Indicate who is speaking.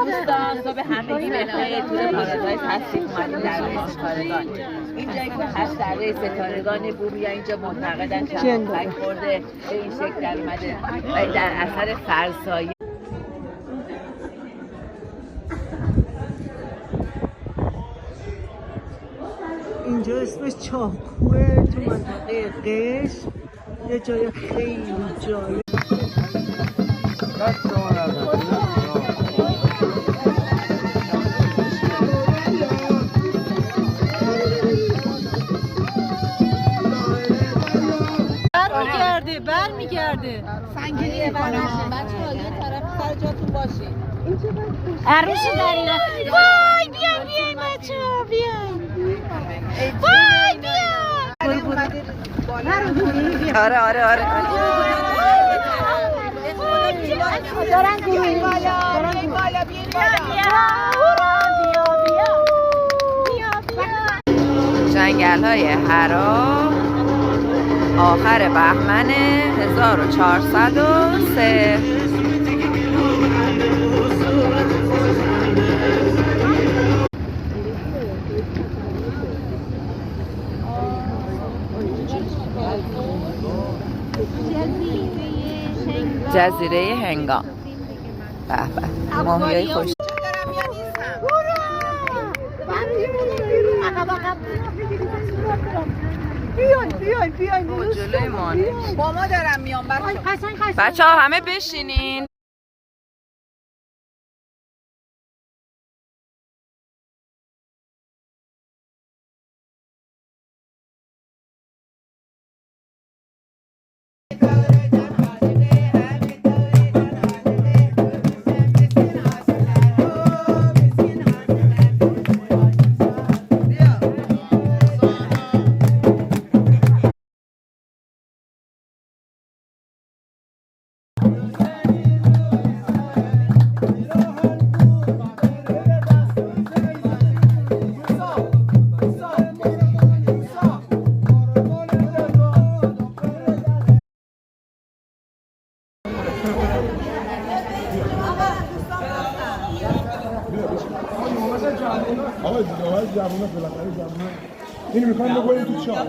Speaker 1: دوستان صبح همگی بخیر. تور پارادایس هستیم، اومدیم دره ستارگان. اینجایی که هست دره ستارگان بومیا. اینجا معتقدن چند خورده به این شکل در اومده و در اثر فرسایه.
Speaker 2: اینجا اسمش چاکوه تو منطقه قشم، یه جای خیلی جالب.
Speaker 3: برمیگرده سنگینی بناشین بچه‌ها، یه طرف سر جاتون باشین. عروسی داریم. وای بیاین بچه‌ها بیاین. وای بیاین.
Speaker 1: آره
Speaker 3: دارن بیاین بالا بیاین بالا.
Speaker 1: جنگل‌های حرا آخر بهمن 1403. جزیره هنگام. به به ماهیای خوش. بیاین جلوی
Speaker 3: با ما دارم میام
Speaker 1: بچه ها همه بشینین.
Speaker 4: آقا جوونه بالاخره جوونه اینو میخوام بگویم تو چا